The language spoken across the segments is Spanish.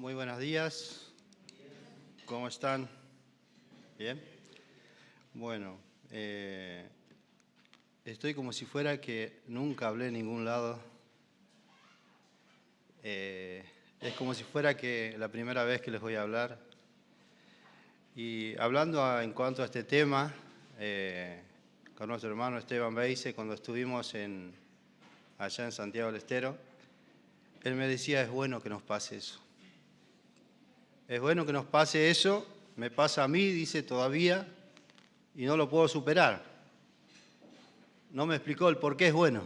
Muy buenos días. ¿Cómo están? ¿Bien? Bueno, estoy como si fuera que nunca hablé en ningún lado. Es como si fuera que la primera vez que les voy a hablar. Y hablando en cuanto a este tema, con nuestro hermano Esteban Beise, cuando estuvimos allá en Santiago del Estero, él me decía, es bueno que nos pase eso. Es bueno que nos pase eso, me pasa a mí, dice, todavía, y no lo puedo superar. No me explicó el por qué es bueno.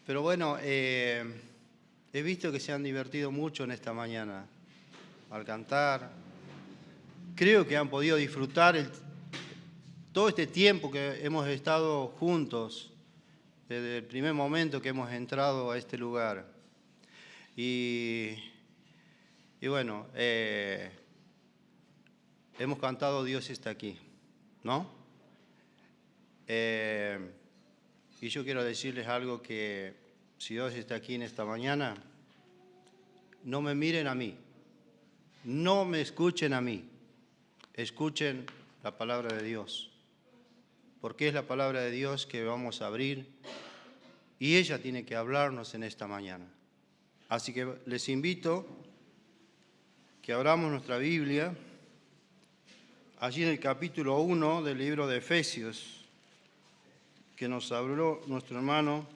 Pero bueno, he visto que se han divertido mucho en esta mañana al cantar. Creo que han podido disfrutar todo este tiempo que hemos estado juntos, desde el primer momento que hemos entrado a este lugar. Y bueno, hemos cantado Dios está aquí, ¿no? Y yo quiero decirles algo que si Dios está aquí en esta mañana, no me miren a mí, no me escuchen a mí, escuchen la palabra de Dios, porque es la palabra de Dios que vamos a abrir y ella tiene que hablarnos en esta mañana. Así que les invito que abramos nuestra Biblia, allí en el capítulo 1 del libro de Efesios, que nos habló nuestro hermano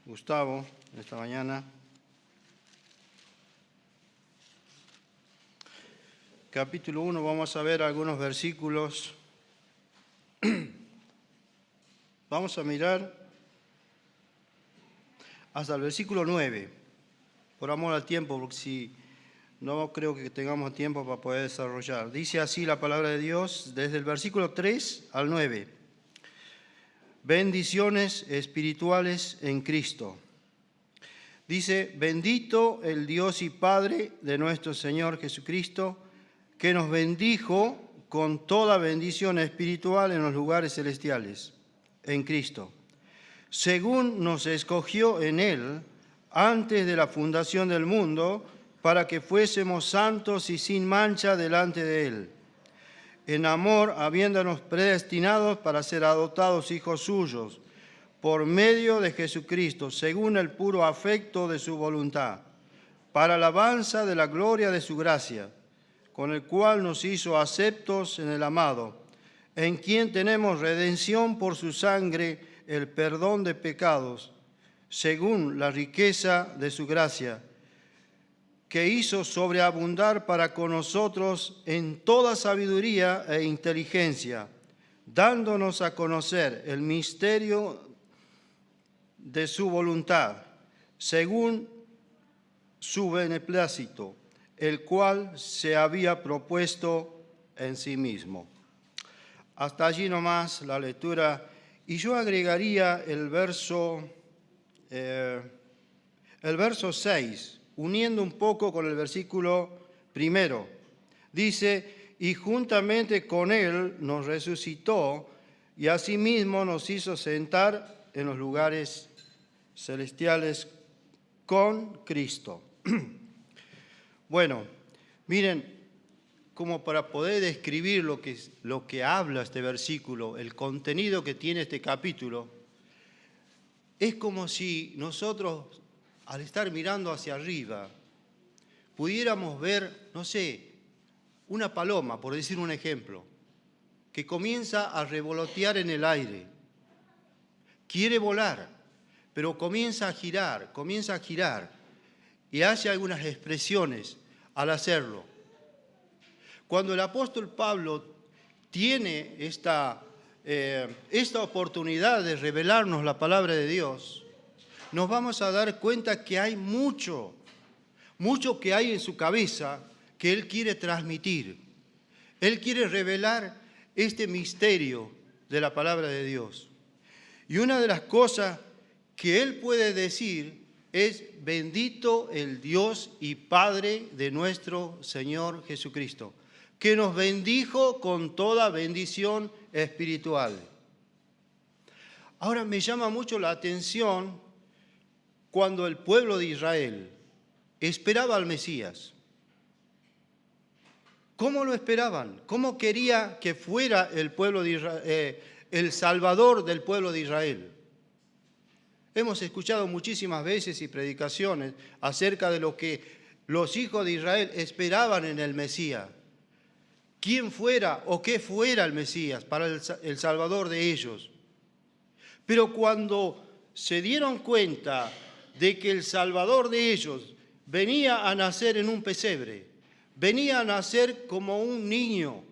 Gustavo esta mañana. Capítulo 1, vamos a ver algunos versículos. Vamos a mirar hasta el versículo 9, por amor al tiempo, porque si no creo que tengamos tiempo para poder desarrollar. Dice así la palabra de Dios desde el versículo 3 al 9. Bendiciones espirituales en Cristo. Dice, bendito el Dios y Padre de nuestro Señor Jesucristo, que nos bendijo con toda bendición espiritual en los lugares celestiales, en Cristo, según nos escogió en Él antes de la fundación del mundo, para que fuésemos santos y sin mancha delante de Él, en amor habiéndonos predestinados para ser adoptados hijos suyos, por medio de Jesucristo, según el puro afecto de su voluntad, para alabanza de la gloria de su gracia, con el cual nos hizo aceptos en el amado, en quien tenemos redención por su sangre, el perdón de pecados, según la riqueza de su gracia, que hizo sobreabundar para con nosotros en toda sabiduría e inteligencia, dándonos a conocer el misterio de su voluntad, según su beneplácito, el cual se había propuesto en sí mismo. Hasta allí nomás la lectura, y yo agregaría el verso 6, uniendo un poco con el versículo primero. Dice, y juntamente con Él nos resucitó, y asimismo nos hizo sentar en los lugares celestiales con Cristo. Bueno, miren, como para poder describir lo que habla este versículo, el contenido que tiene este capítulo, es como si nosotros, al estar mirando hacia arriba, pudiéramos ver, no sé, una paloma, por decir un ejemplo, que comienza a revolotear en el aire. Quiere volar, pero comienza a girar, y hace algunas expresiones al hacerlo. Cuando el apóstol Pablo tiene esta oportunidad de revelarnos la palabra de Dios, nos vamos a dar cuenta que hay mucho que hay en su cabeza que él quiere transmitir. Él quiere revelar este misterio de la palabra de Dios. Y una de las cosas que él puede decir es, bendito el Dios y Padre de nuestro Señor Jesucristo, que nos bendijo con toda bendición espiritual. Ahora me llama mucho la atención cuando el pueblo de Israel esperaba al Mesías. ¿Cómo lo esperaban? ¿Cómo quería que fuera el pueblo de Israel, el Salvador del pueblo de Israel? Hemos escuchado muchísimas veces y predicaciones acerca de lo que los hijos de Israel esperaban en el Mesías. ¿Quién fuera o qué fuera el Mesías para el Salvador de ellos? Pero cuando se dieron cuenta de que el Salvador de ellos venía a nacer en un pesebre, venía a nacer como un niño,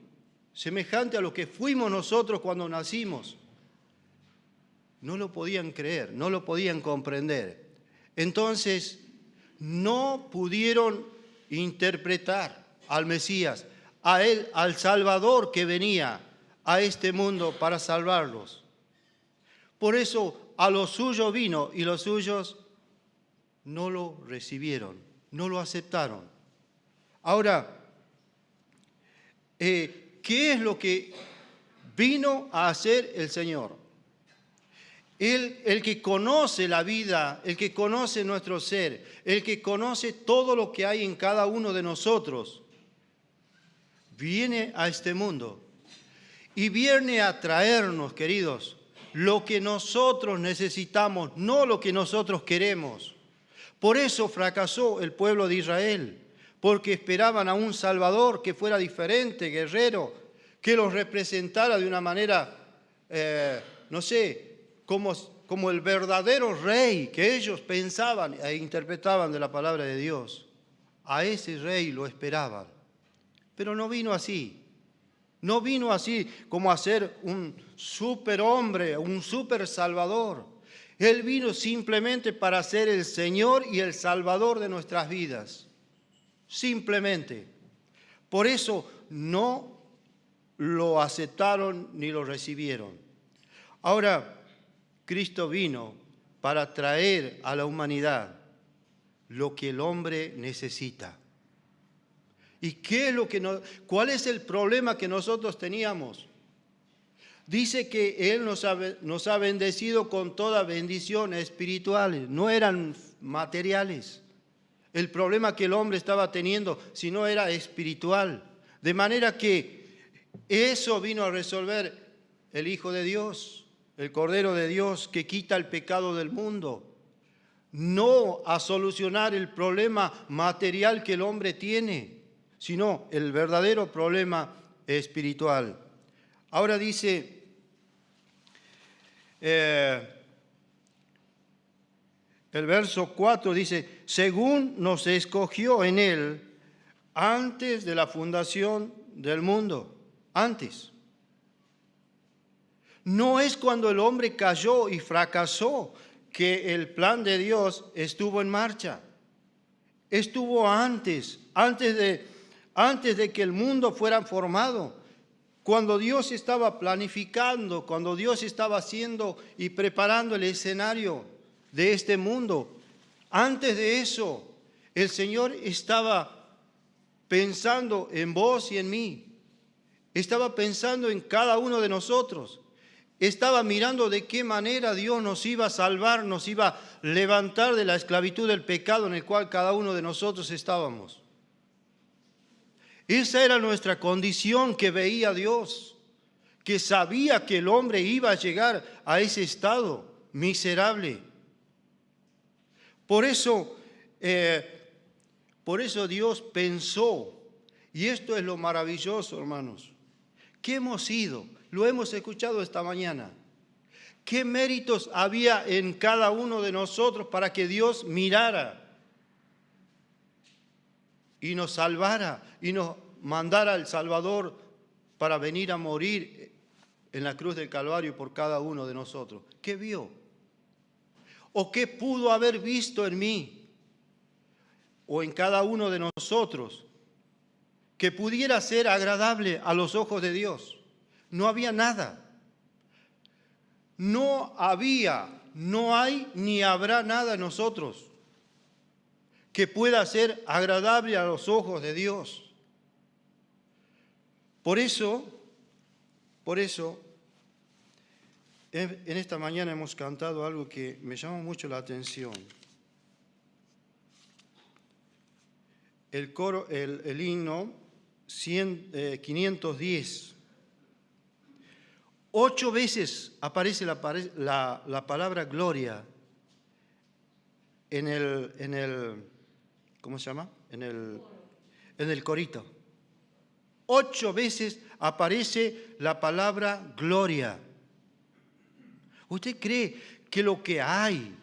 semejante a lo que fuimos nosotros cuando nacimos, no lo podían creer, no lo podían comprender. Entonces, no pudieron interpretar al Mesías, a él, al Salvador que venía a este mundo para salvarlos. Por eso a los suyos vino y los suyos no lo recibieron, no lo aceptaron. Ahora, ¿qué es lo que vino a hacer el Señor? Él, el que conoce la vida, el que conoce nuestro ser, el que conoce todo lo que hay en cada uno de nosotros, viene a este mundo y viene a traernos, queridos, lo que nosotros necesitamos, no lo que nosotros queremos. Por eso fracasó el pueblo de Israel, porque esperaban a un Salvador que fuera diferente, guerrero, que los representara de una manera, no sé, como el verdadero rey que ellos pensaban e interpretaban de la palabra de Dios. A ese rey lo esperaban. Pero no vino así. No vino así como a ser un superhombre, un super salvador. Él vino simplemente para ser el Señor y el Salvador de nuestras vidas. Simplemente. Por eso no lo aceptaron ni lo recibieron. Ahora, Cristo vino para traer a la humanidad lo que el hombre necesita. ¿Y qué es cuál es el problema que nosotros teníamos? Dice que Él nos ha bendecido con toda bendición espirituales, no eran materiales. El problema que el hombre estaba teniendo, sino era espiritual. De manera que eso vino a resolver el Hijo de Dios, el Cordero de Dios que quita el pecado del mundo. No a solucionar el problema material que el hombre tiene, sino el verdadero problema espiritual. Ahora dice, el verso 4 dice, según nos escogió en Él antes de la fundación del mundo, antes. No es cuando el hombre cayó y fracasó que el plan de Dios estuvo en marcha. Estuvo antes de que el mundo fuera formado. Cuando Dios estaba planificando, cuando Dios estaba haciendo y preparando el escenario de este mundo. Antes de eso, el Señor estaba pensando en vos y en mí. Estaba pensando en cada uno de nosotros. Estaba mirando de qué manera Dios nos iba a salvar, nos iba a levantar de la esclavitud del pecado en el cual cada uno de nosotros estábamos. Esa era nuestra condición que veía Dios, que sabía que el hombre iba a llegar a ese estado miserable. Por eso Dios pensó, y esto es lo maravilloso, hermanos, que hemos sido. Lo hemos escuchado esta mañana. ¿Qué méritos había en cada uno de nosotros para que Dios mirara y nos salvara y nos mandara al Salvador para venir a morir en la cruz del Calvario por cada uno de nosotros? ¿Qué vio? ¿O qué pudo haber visto en mí o en cada uno de nosotros que pudiera ser agradable a los ojos de Dios? No había nada. No había, no hay ni habrá nada en nosotros que pueda ser agradable a los ojos de Dios. Por eso, en esta mañana hemos cantado algo que me llamó mucho la atención. el coro, el himno 510. 8 veces aparece la palabra gloria en el ¿cómo se llama? En el corito. 8 veces aparece la palabra gloria. ¿Usted cree que lo que hay,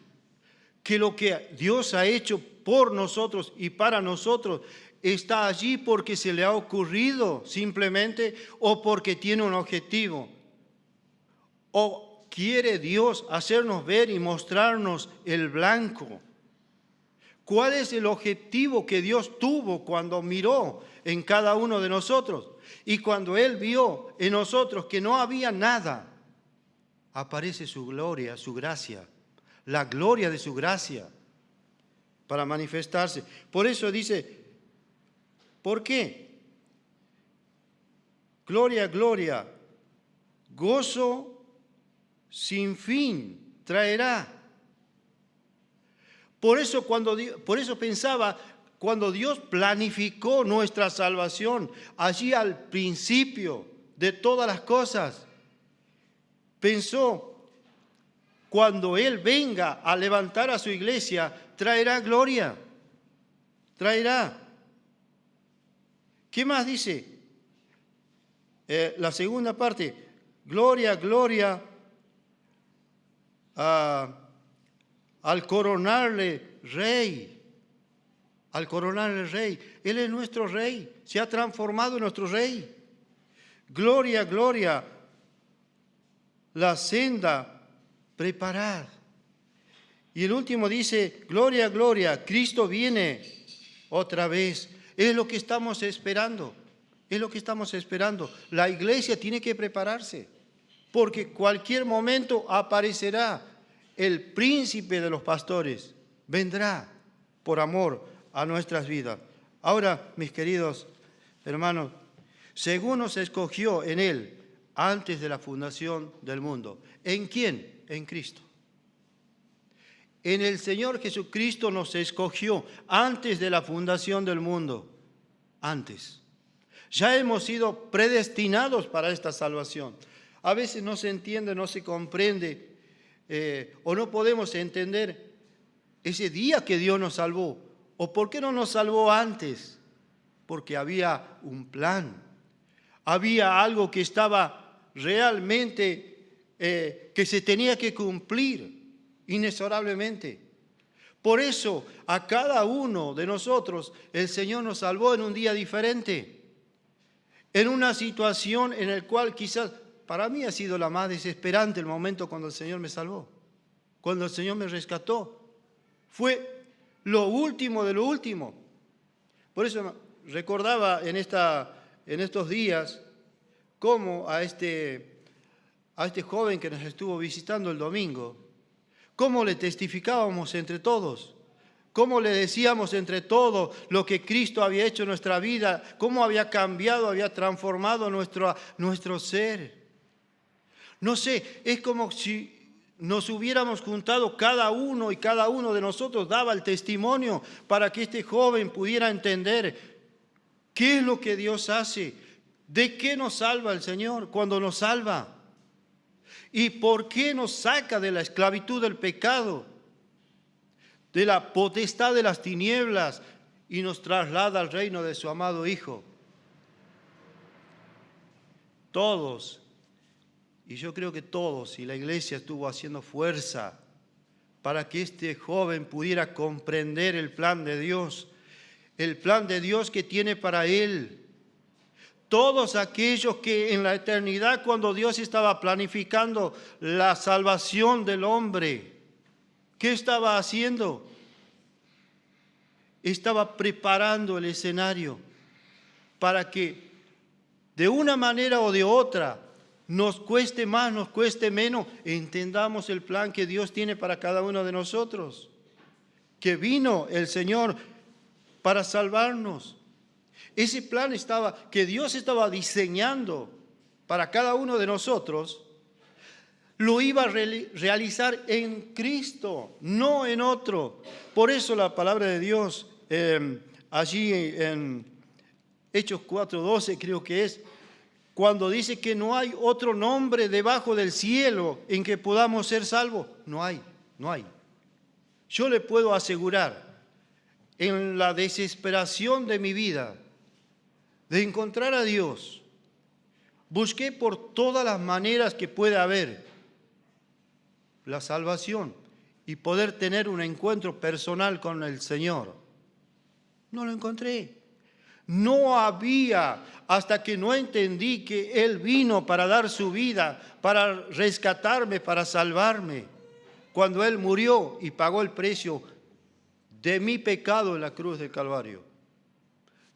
que lo que Dios ha hecho por nosotros y para nosotros está allí porque se le ha ocurrido simplemente o porque tiene un objetivo? ¿O quiere Dios hacernos ver y mostrarnos el blanco? ¿Cuál es el objetivo que Dios tuvo cuando miró en cada uno de nosotros? Y cuando Él vio en nosotros que no había nada, aparece su gloria, su gracia, la gloria de su gracia para manifestarse. Por eso dice, ¿por qué? Gloria, gloria, gozo sin fin traerá. Por eso pensaba, cuando Dios planificó nuestra salvación, allí al principio de todas las cosas, pensó, cuando Él venga a levantar a su iglesia, traerá gloria, traerá. ¿Qué más dice? La segunda parte, gloria, gloria, al coronarle rey, al coronarle rey. Él es nuestro rey, se ha transformado en nuestro rey. Gloria, gloria, la senda preparad. Y el último dice, gloria, gloria, Cristo viene otra vez. Es lo que estamos esperando, es lo que estamos esperando. La iglesia tiene que prepararse, porque cualquier momento aparecerá el príncipe de los pastores, vendrá por amor a nuestras vidas. Ahora, mis queridos hermanos, según nos escogió en Él antes de la fundación del mundo. ¿En quién? En Cristo. En el Señor Jesucristo nos escogió antes de la fundación del mundo. Antes. Ya hemos sido predestinados para esta salvación. A veces no se entiende, no se comprende, o no podemos entender ese día que Dios nos salvó. ¿O por qué no nos salvó antes? Porque había un plan. Había algo que estaba realmente, que se tenía que cumplir inexorablemente. Por eso a cada uno de nosotros el Señor nos salvó en un día diferente. En una situación en la cual quizás para mí ha sido la más desesperante el momento cuando el Señor me salvó. Cuando el Señor me rescató. Fue lo último de lo último. Por eso recordaba en estos días cómo a este joven que nos estuvo visitando el domingo, cómo le testificábamos entre todos, cómo le decíamos entre todos lo que Cristo había hecho en nuestra vida, cómo había cambiado, había transformado nuestro ser. No sé, es como si nos hubiéramos juntado cada uno y cada uno de nosotros daba el testimonio para que este joven pudiera entender qué es lo que Dios hace, de qué nos salva el Señor cuando nos salva y por qué nos saca de la esclavitud del pecado, de la potestad de las tinieblas y nos traslada al reino de su amado Hijo. Todos, y yo creo que todos, y la iglesia estuvo haciendo fuerza para que este joven pudiera comprender el plan de Dios que tiene para él. Todos aquellos que en la eternidad, cuando Dios estaba planificando la salvación del hombre, ¿qué estaba haciendo? Estaba preparando el escenario para que de una manera o de otra, nos cueste más, nos cueste menos, entendamos el plan que Dios tiene para cada uno de nosotros. Que vino el Señor para salvarnos. Ese plan que Dios estaba diseñando para cada uno de nosotros, lo iba a realizar en Cristo, no en otro. Por eso la palabra de Dios, allí en Hechos 4:12 creo que es, cuando dice que no hay otro nombre debajo del cielo en que podamos ser salvos. No hay. Yo le puedo asegurar, en la desesperación de mi vida, de encontrar a Dios, busqué por todas las maneras que pueda haber la salvación y poder tener un encuentro personal con el Señor. No lo encontré. No había, hasta que no entendí que Él vino para dar su vida, para rescatarme, para salvarme. Cuando Él murió y pagó el precio de mi pecado en la cruz del Calvario.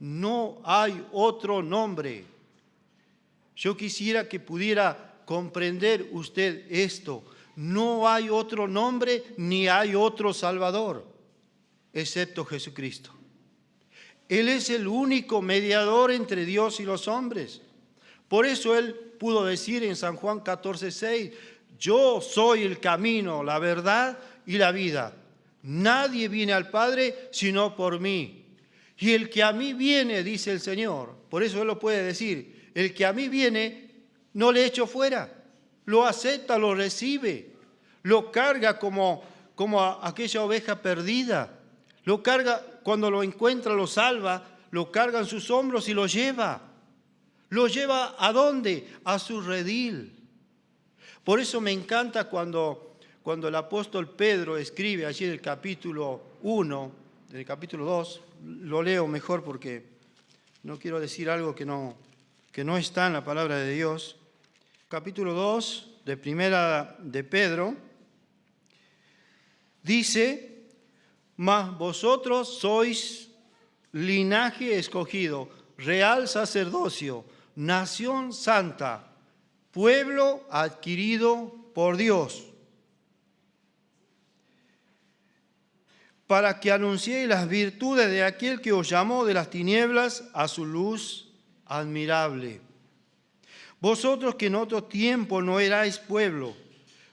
No hay otro nombre. Yo quisiera que pudiera comprender usted esto. No hay otro nombre ni hay otro Salvador, excepto Jesucristo. Él es el único mediador entre Dios y los hombres. Por eso Él pudo decir en San Juan 14:6, yo soy el camino, la verdad y la vida. Nadie viene al Padre sino por mí. Y el que a mí viene, dice el Señor, por eso Él lo puede decir, el que a mí viene, no le echo fuera. Lo acepta, lo recibe, lo carga como aquella oveja perdida. Lo carga, cuando lo encuentra, lo salva, lo carga en sus hombros y lo lleva. ¿Lo lleva a dónde? A su redil. Por eso me encanta cuando el apóstol Pedro escribe allí en el capítulo 1, en el capítulo 2, lo leo mejor porque no quiero decir algo que no está en la palabra de Dios. Capítulo 2 de Primera de Pedro dice, mas vosotros sois linaje escogido, real sacerdocio, nación santa, pueblo adquirido por Dios, para que anunciéis las virtudes de aquel que os llamó de las tinieblas a su luz admirable. Vosotros que en otro tiempo no erais pueblo,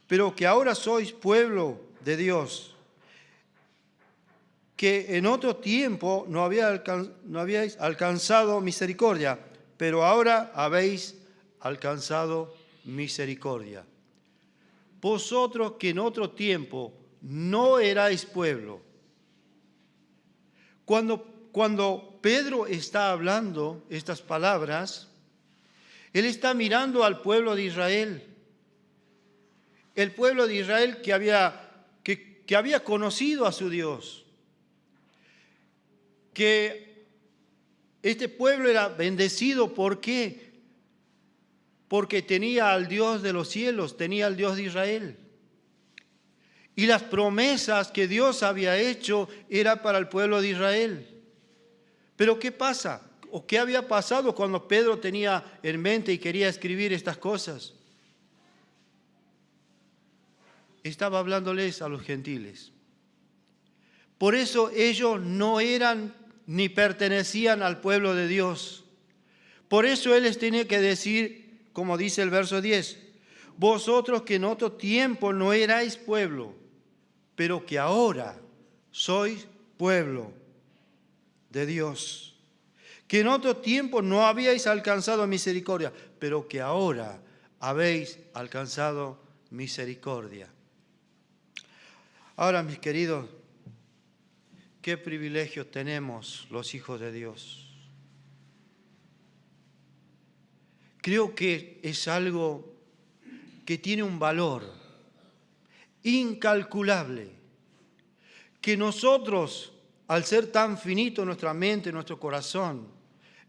pero que ahora sois pueblo de Dios, que en otro tiempo no habíais alcanzado misericordia, pero ahora habéis alcanzado misericordia. Vosotros que en otro tiempo no erais pueblo. Cuando Pedro está hablando estas palabras, él está mirando al pueblo de Israel. El pueblo de Israel que había conocido a su Dios. Que este pueblo era bendecido, ¿por qué? Porque tenía al Dios de los cielos, tenía al Dios de Israel. Y las promesas que Dios había hecho era para el pueblo de Israel. Pero ¿qué pasa? ¿O qué había pasado cuando Pedro tenía en mente y quería escribir estas cosas? Estaba hablándoles a los gentiles. Por eso ellos no eran ni pertenecían al pueblo de Dios. Por eso Él les tiene que decir, como dice el verso 10, vosotros que en otro tiempo no erais pueblo, pero que ahora sois pueblo de Dios. Que en otro tiempo no habíais alcanzado misericordia, pero que ahora habéis alcanzado misericordia. Ahora, mis queridos, qué privilegio tenemos los hijos de Dios. Creo que es algo que tiene un valor incalculable, que nosotros, al ser tan finito en nuestra mente, en nuestro corazón,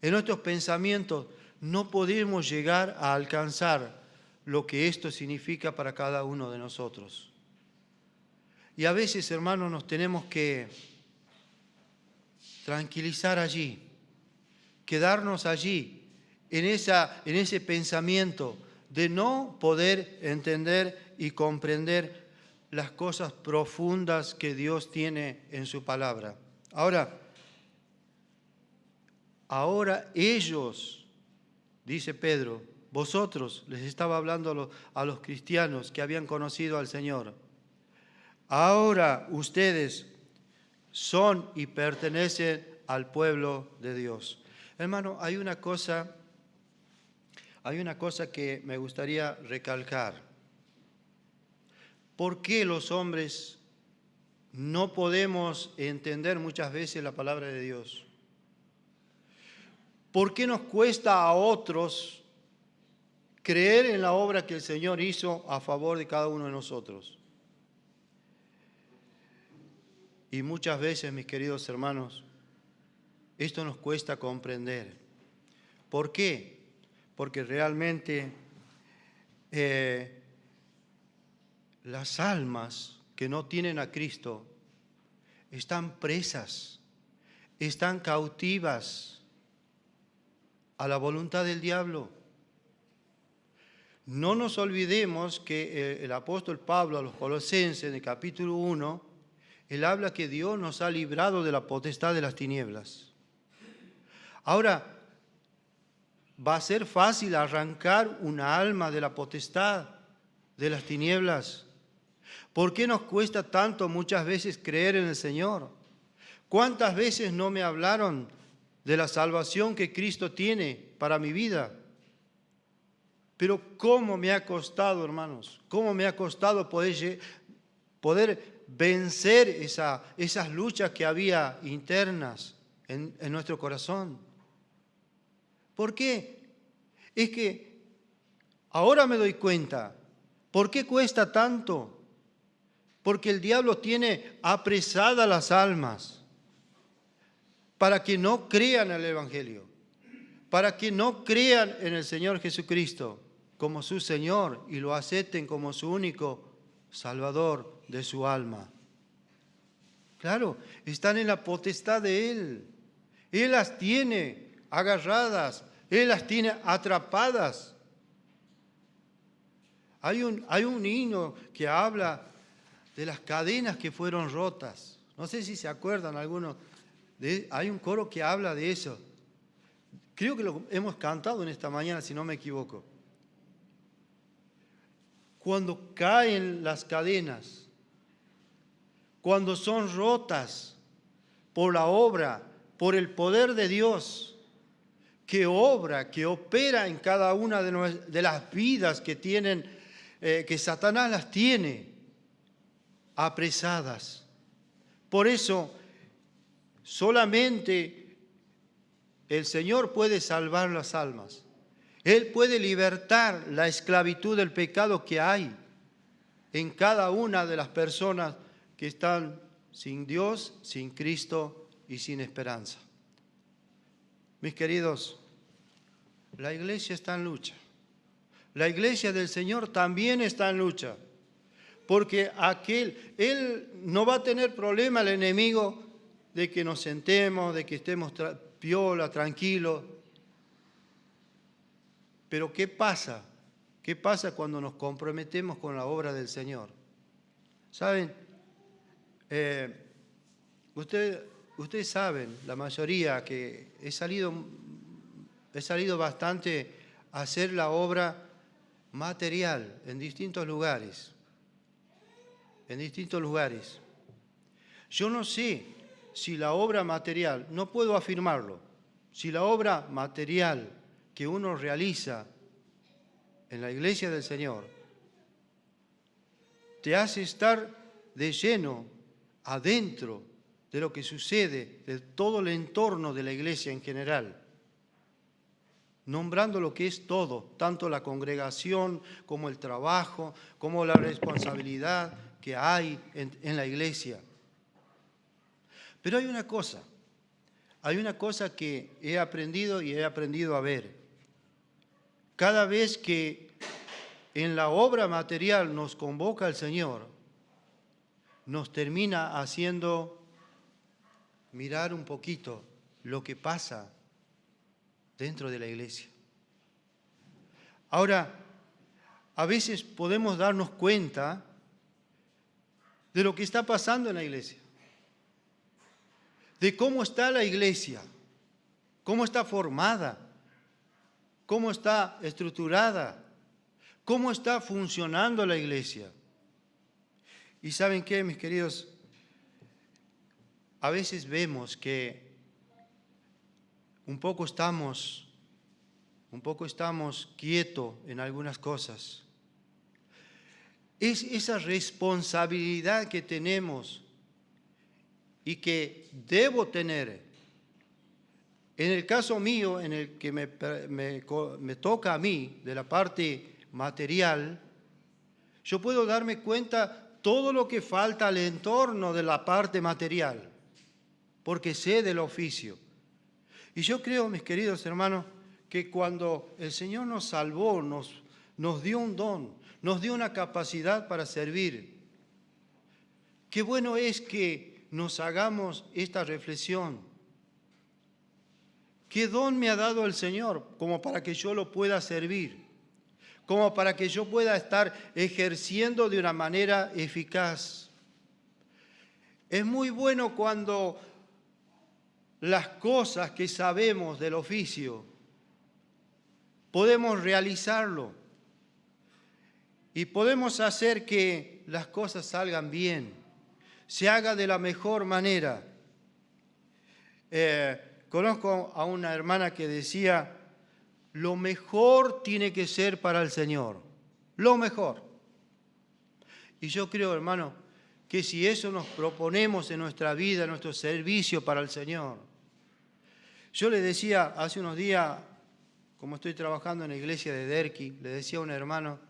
en nuestros pensamientos, no podemos llegar a alcanzar lo que esto significa para cada uno de nosotros. Y a veces, hermanos, nos tenemos que tranquilizar allí, quedarnos allí, en ese pensamiento de no poder entender y comprender las cosas profundas que Dios tiene en su palabra. Ahora ellos, dice Pedro, vosotros, les estaba hablando a los cristianos que habían conocido al Señor, ahora ustedes son y pertenecen al pueblo de Dios. Hermano, hay una cosa que me gustaría recalcar. ¿Por qué los hombres no podemos entender muchas veces la palabra de Dios? ¿Por qué nos cuesta a otros creer en la obra que el Señor hizo a favor de cada uno de nosotros? Y muchas veces, mis queridos hermanos, esto nos cuesta comprender. ¿Por qué? Porque realmente las almas que no tienen a Cristo están presas, están cautivas a la voluntad del diablo. No nos olvidemos que el apóstol Pablo a los Colosenses, en el capítulo 1, él habla que Dios nos ha librado de la potestad de las tinieblas. Ahora, ¿va a ser fácil arrancar una alma de la potestad de las tinieblas? ¿Por qué nos cuesta tanto muchas veces creer en el Señor? ¿Cuántas veces no me hablaron de la salvación que Cristo tiene para mi vida? Pero cómo me ha costado, hermanos, cómo me ha costado poder vencer esas luchas que había internas en nuestro corazón. ¿Por qué? Es que ahora me doy cuenta. ¿Por qué cuesta tanto? Porque el diablo tiene apresadas las almas para que no crean en el Evangelio, para que no crean en el Señor Jesucristo como su Señor y lo acepten como su único Salvador de su alma. Claro, están en la potestad de Él. Él las tiene agarradas, Él las tiene atrapadas. Hay un himno que habla de las cadenas que fueron rotas. No sé si se acuerdan algunos. Hay un coro que habla de eso. Creo que lo hemos cantado en esta mañana, si no me equivoco. Cuando caen las cadenas, cuando son rotas por la obra, por el poder de Dios, que obra, que opera en cada una de las vidas que tienen, que Satanás las tiene apresadas. Por eso, solamente el Señor puede salvar las almas. Él puede libertar la esclavitud del pecado que hay en cada una de las personas que están sin Dios, sin Cristo y sin esperanza. Mis queridos, la iglesia está en lucha. La iglesia del Señor también está en lucha. Porque Él no va a tener problema, el enemigo, de que nos sentemos, de que estemos piola, tranquilos. Pero ¿qué pasa? ¿Qué pasa cuando nos comprometemos con la obra del Señor? ¿Saben? Ustedes saben, la mayoría, que he salido bastante a hacer la obra material en distintos lugares. En distintos lugares. Yo no sé si la obra material, no puedo afirmarlo, si la obra material que uno realiza en la iglesia del Señor te hace estar de lleno adentro de lo que sucede, de todo el entorno de la iglesia en general, nombrando lo que es todo, tanto la congregación como el trabajo, como la responsabilidad que hay en la iglesia. Pero hay una cosa que he aprendido y he aprendido a ver. Cada vez que en la obra material nos convoca el Señor, nos termina haciendo mirar un poquito lo que pasa dentro de la iglesia. Ahora, a veces podemos darnos cuenta de lo que está pasando en la iglesia, de cómo está la iglesia, cómo está formada, cómo está estructurada, cómo está funcionando la iglesia. Y ¿saben qué, mis queridos? A veces vemos que un poco estamos quietos en algunas cosas. Es esa responsabilidad que tenemos y que debo tener. En el caso mío, en el que me toca a mí, de la parte material, yo puedo darme cuenta todo lo que falta al entorno de la parte material, porque sé del oficio. Y yo creo, mis queridos hermanos, que cuando el Señor nos salvó, nos dio un don, nos dio una capacidad para servir. Qué bueno es que nos hagamos esta reflexión. ¿Qué don me ha dado el Señor como para que yo lo pueda servir? Como para que yo pueda estar ejerciendo de una manera eficaz. Es muy bueno cuando las cosas que sabemos del oficio podemos realizarlo y podemos hacer que las cosas salgan bien, se haga de la mejor manera. Conozco a una hermana que decía, lo mejor tiene que ser para el Señor, lo mejor. Y yo creo, hermano, que si eso nos proponemos en nuestra vida, en nuestro servicio para el Señor. Yo le decía hace unos días, como estoy trabajando en la iglesia de Derqui, le decía a un hermano,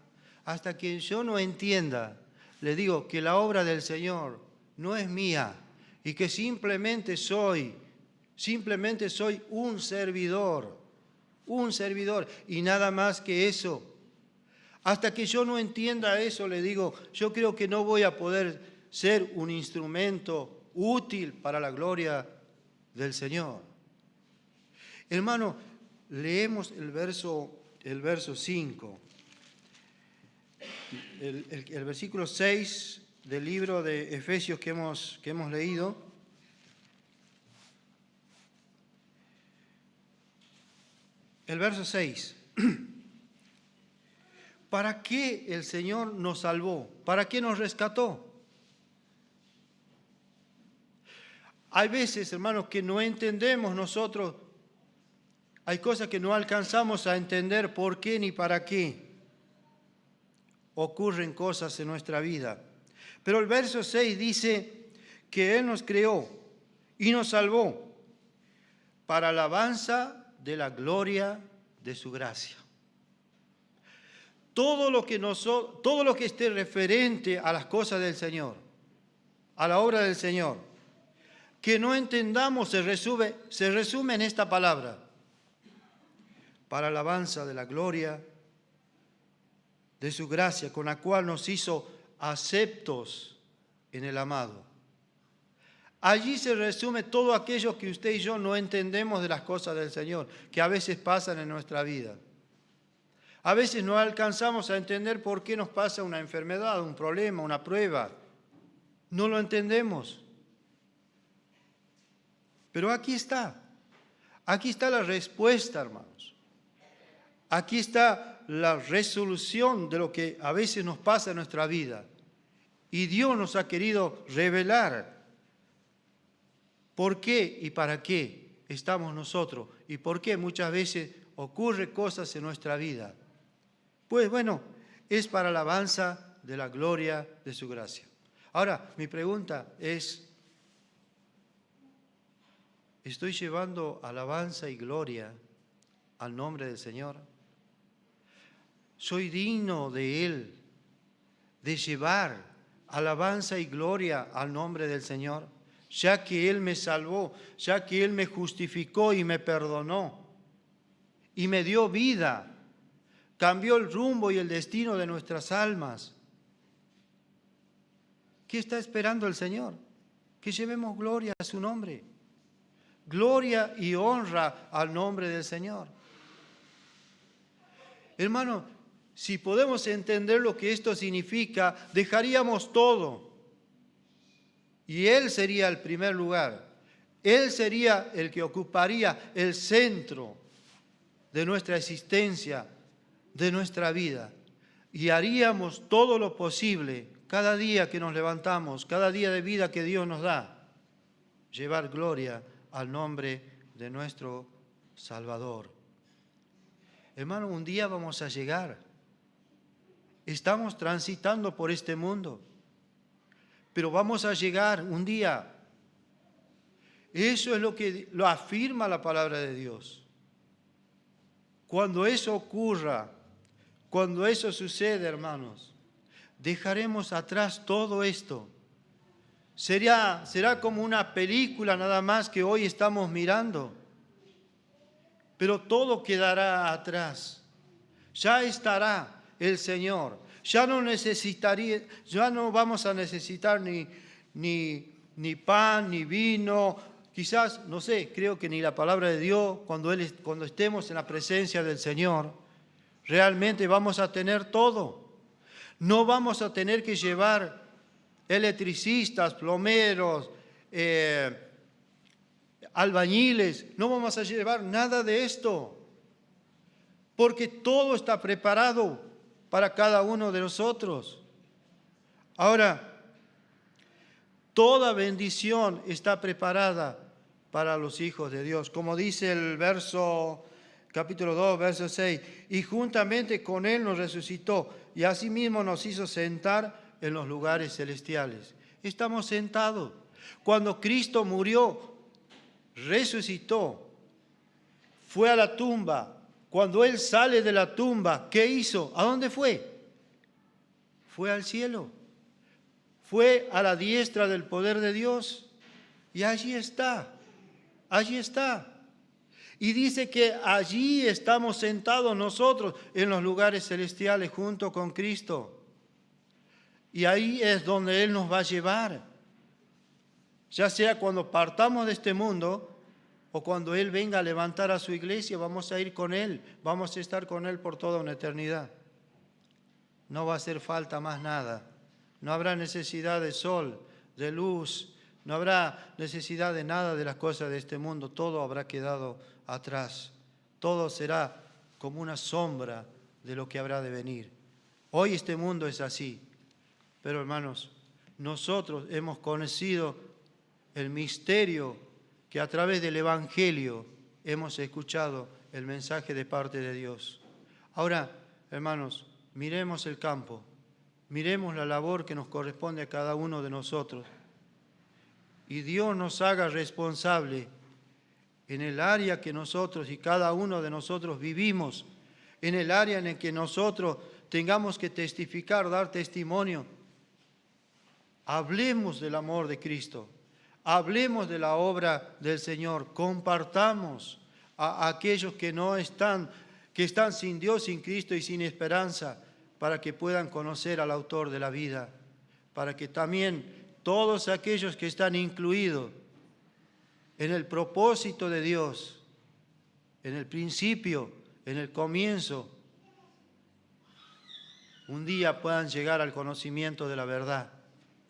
hasta que yo no entienda, le digo que la obra del Señor no es mía y que simplemente soy un servidor y nada más que eso. Hasta que yo no entienda eso, le digo, yo creo que no voy a poder ser un instrumento útil para la gloria del Señor. Hermano, leemos el verso 5, el versículo 6 del libro de Efesios que hemos leído. El verso 6. ¿Para qué el Señor nos salvó? ¿Para qué nos rescató? Hay veces, hermanos, que no entendemos nosotros. Hay cosas que no alcanzamos a entender por qué ni para qué ocurren cosas en nuestra vida. Pero el verso 6 dice que Él nos creó y nos salvó para alabanza de la gloria de su gracia. Todo lo que esté referente a las cosas del Señor, a la obra del Señor, que no entendamos se resume en esta palabra: para alabanza de la gloria de su gracia, con la cual nos hizo aceptos en el amado. Allí se resume todo aquello que usted y yo no entendemos de las cosas del Señor, que a veces pasan en nuestra vida. A veces no alcanzamos a entender por qué nos pasa una enfermedad, un problema, una prueba. No lo entendemos. Pero aquí está la respuesta, hermanos. Aquí está la resolución de lo que a veces nos pasa en nuestra vida. Y Dios nos ha querido revelar por qué y para qué estamos nosotros y por qué muchas veces ocurren cosas en nuestra vida. Pues bueno, es para alabanza de la gloria de su gracia. Ahora, mi pregunta es, ¿estoy llevando alabanza y gloria al nombre del Señor? ¿Soy digno de Él, de llevar alabanza y gloria al nombre del Señor? Ya que Él me salvó, ya que Él me justificó y me perdonó y me dio vida, cambió el rumbo y el destino de nuestras almas. ¿Qué está esperando el Señor? Que llevemos gloria a su nombre. Gloria y honra al nombre del Señor. Hermano, si podemos entender lo que esto significa, dejaríamos todo. Y Él sería el primer lugar. Él sería el que ocuparía el centro de nuestra existencia, de nuestra vida. Y haríamos todo lo posible, cada día que nos levantamos, cada día de vida que Dios nos da, llevar gloria al nombre de nuestro Salvador. Hermano, un día vamos a llegar. Estamos transitando por este mundo, pero vamos a llegar un día. Eso es lo que lo afirma la palabra de Dios. Cuando eso ocurra, cuando eso sucede, hermanos, dejaremos atrás todo esto. Será como una película nada más que hoy estamos mirando, pero todo quedará atrás. Ya estará el Señor. Ya no vamos a necesitar ni pan, ni vino. Quizás, no sé, creo que ni la palabra de Dios, cuando estemos en la presencia del Señor, realmente vamos a tener todo. No vamos a tener que llevar electricistas, plomeros, albañiles, no vamos a llevar nada de esto, porque todo está preparado para cada uno de nosotros. Ahora, toda bendición está preparada para los hijos de Dios. Como dice el capítulo 2, verso 6, y juntamente con Él nos resucitó y asimismo nos hizo sentar en los lugares celestiales. Estamos sentados. Cuando Cristo murió, resucitó, fue a la tumba. Cuando Él sale de la tumba, ¿qué hizo? ¿A dónde fue? Fue al cielo. Fue a la diestra del poder de Dios y allí está. Allí está. Y dice que allí estamos sentados nosotros en los lugares celestiales junto con Cristo. Y ahí es donde Él nos va a llevar. Ya sea cuando partamos de este mundo o cuando Él venga a levantar a su iglesia, vamos a ir con Él, vamos a estar con Él por toda una eternidad. No va a hacer falta más nada. No habrá necesidad de sol, de luz, no habrá necesidad de nada de las cosas de este mundo. Todo habrá quedado atrás. Todo será como una sombra de lo que habrá de venir. Hoy este mundo es así. Pero hermanos, nosotros hemos conocido el misterio que a través del Evangelio hemos escuchado el mensaje de parte de Dios. Ahora, hermanos, miremos el campo, miremos la labor que nos corresponde a cada uno de nosotros. Y Dios nos haga responsable en el área que nosotros y cada uno de nosotros vivimos, en el área en el que nosotros tengamos que testificar, dar testimonio. Hablemos del amor de Cristo, hablemos de la obra del Señor, compartamos a aquellos que están sin Dios, sin Cristo y sin esperanza, para que puedan conocer al autor de la vida, para que también todos aquellos que están incluidos en el propósito de Dios, en el principio, en el comienzo, un día puedan llegar al conocimiento de la verdad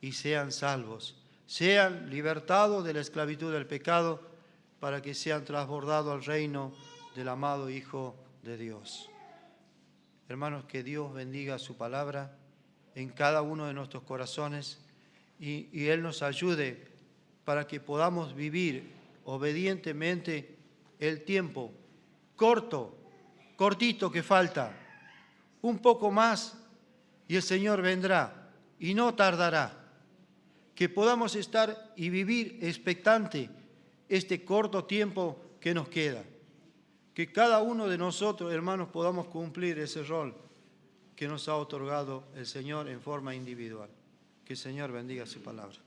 y sean salvos, sean libertados de la esclavitud del pecado para que sean transbordados al reino del amado Hijo de Dios. Hermanos, que Dios bendiga su palabra en cada uno de nuestros corazones y Él nos ayude para que podamos vivir obedientemente el tiempo cortito que falta, un poco más y el Señor vendrá y no tardará. Que podamos estar y vivir expectante este corto tiempo que nos queda. Que cada uno de nosotros, hermanos, podamos cumplir ese rol que nos ha otorgado el Señor en forma individual. Que el Señor bendiga su palabra.